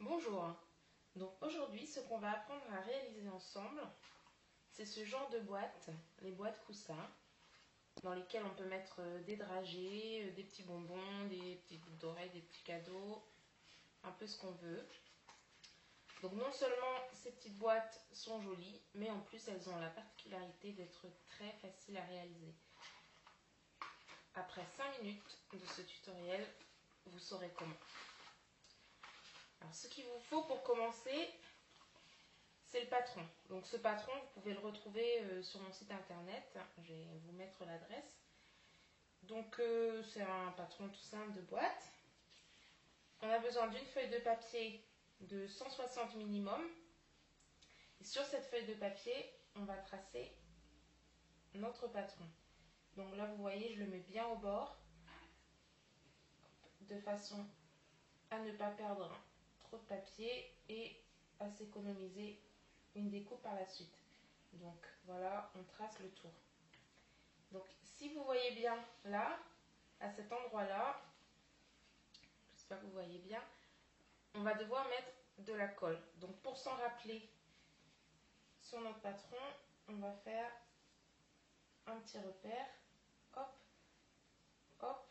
Bonjour, donc aujourd'hui ce qu'on va apprendre à réaliser ensemble, c'est ce genre de boîte, les boîtes coussins, dans lesquelles on peut mettre des dragées, des petits bonbons, des petites boucles d'oreilles, des petits cadeaux, un peu ce qu'on veut. Donc non seulement ces petites boîtes sont jolies, mais en plus elles ont la particularité d'être très faciles à réaliser. Après 5 minutes de ce tutoriel, vous saurez comment. Alors, ce qu'il vous faut pour commencer, c'est le patron. Donc ce patron, vous pouvez le retrouver sur mon site internet. Je vais vous mettre l'adresse. Donc c'est un patron tout simple de boîte. On a besoin d'une feuille de papier de 160 minimum. Et sur cette feuille de papier, on va tracer notre patron. Donc là, vous voyez, je le mets bien au bord, de façon à ne pas perdre trop de papier et à s'économiser une découpe par la suite. Donc voilà, on trace le tour. Donc si vous voyez bien là, à cet endroit-là, j'espère que vous voyez bien, on va devoir mettre de la colle. Donc pour s'en rappeler sur notre patron, on va faire un petit repère. Hop, hop.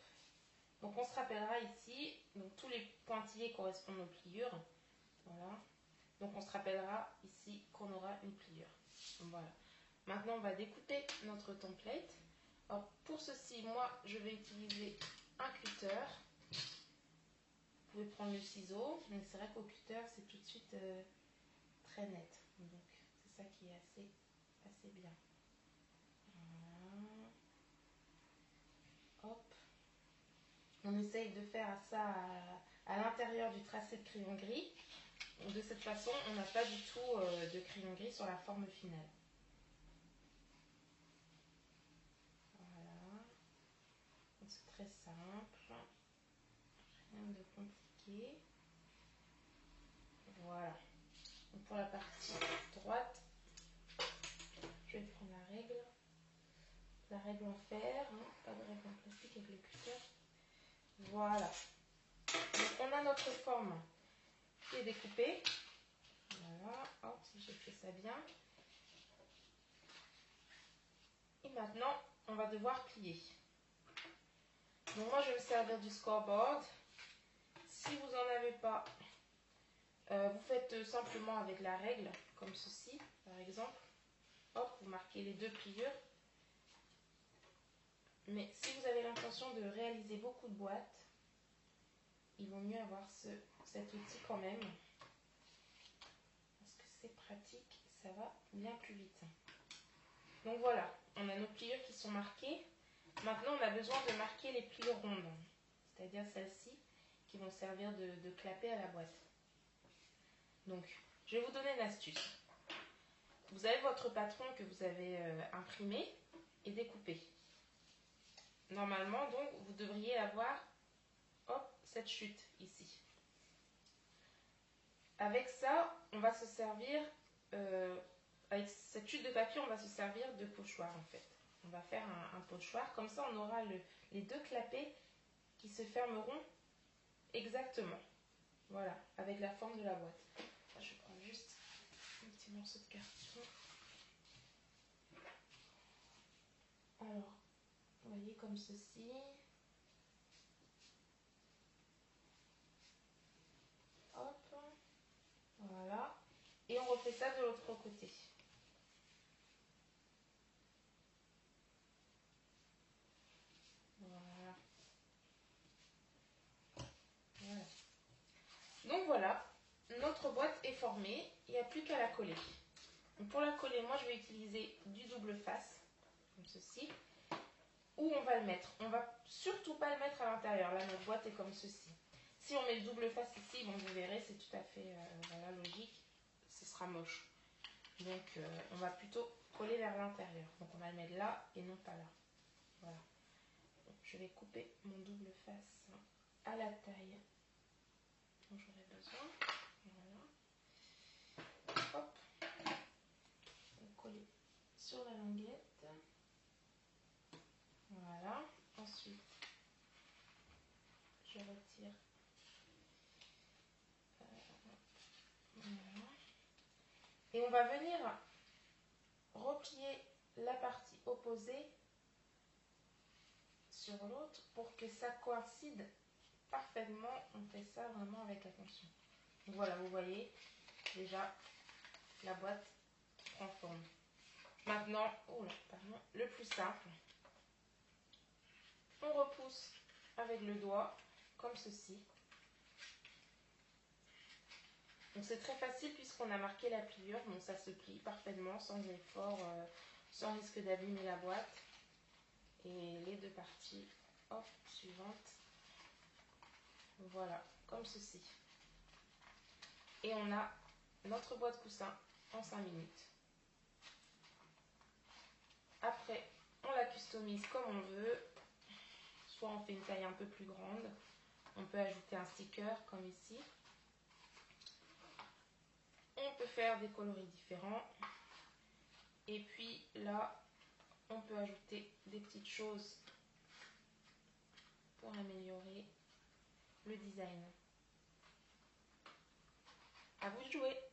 Donc on se rappellera ici, donc tous les pointillés correspondent aux pliures. Voilà. Donc on se rappellera ici qu'on aura une pliure. Voilà. Maintenant on va découper notre template. Alors pour ceci, moi je vais utiliser un cutter. Vous pouvez prendre le ciseau, mais c'est vrai qu'au cutter c'est tout de suite très net. Donc c'est ça qui est assez bien. Voilà. Hop. On essaye de faire ça à l'intérieur du tracé de crayon gris. De cette façon, on n'a pas du tout de crayon gris sur la forme finale. Voilà. C'est très simple. Rien de compliqué. Voilà. Donc pour la partie droite, je vais prendre la règle. La règle en fer, hein, pas de règle en plastique avec le cutter. Voilà. Donc on a notre forme qui est découpée. Voilà, hop, si j'ai fait ça bien. Et maintenant, on va devoir plier. Donc moi, je vais me servir du scoreboard. Si vous n'en avez pas, vous faites simplement avec la règle, comme ceci, par exemple. Hop, vous marquez les deux pliures. Mais si vous avez l'intention de réaliser beaucoup de boîtes, il vaut mieux avoir cet outil quand même. Parce que c'est pratique, ça va bien plus vite. Donc voilà, on a nos pliures qui sont marquées. Maintenant, on a besoin de marquer les pliures rondes, c'est-à-dire celles-ci qui vont servir de clapet à la boîte. Donc, je vais vous donner une astuce. Vous avez votre patron que vous avez imprimé et découpé. Normalement, donc, vous devriez avoir hop, cette chute ici. Avec ça, on va se servir, avec cette chute de papier, on va se servir de pochoir en fait. On va faire un pochoir, comme ça on aura les deux clapets qui se fermeront exactement. Voilà, avec la forme de la boîte. Là, je vais prendre juste un petit morceau de carton. Alors, vous voyez comme ceci. Hop, voilà. Et on refait ça de l'autre côté. Voilà. Voilà. Donc voilà, notre boîte est formée, il n'y a plus qu'à la coller. Donc pour la coller, moi je vais utiliser du double face, comme ceci. Où on va le mettre? On va surtout pas le mettre à l'intérieur, là notre boîte est comme ceci. Si on met le double face ici, bon, vous verrez, c'est tout à fait voilà, logique, ce sera moche. Donc on va plutôt coller vers l'intérieur. Donc on va le mettre là et non pas là. Voilà. Donc, je vais couper mon double face à la taille dont j'aurai besoin. Voilà. Hop. On va coller sur la languette. Voilà. Ensuite, je retire Et on va venir replier la partie opposée sur l'autre pour que ça coïncide parfaitement. On fait ça vraiment avec attention. Donc voilà, vous voyez, déjà, la boîte prend forme. Maintenant, le plus simple, on repousse avec le doigt, comme ceci. Donc c'est très facile puisqu'on a marqué la pliure, donc ça se plie parfaitement, sans effort, sans risque d'abîmer la boîte. Et les deux parties, hop, suivantes, voilà, comme ceci. Et on a notre boîte coussin en 5 minutes. Après, on la customise comme on veut. Soit on fait une taille un peu plus grande. On peut ajouter un sticker comme ici. On peut faire des coloris différents. Et puis là, on peut ajouter des petites choses pour améliorer le design. À vous de jouer!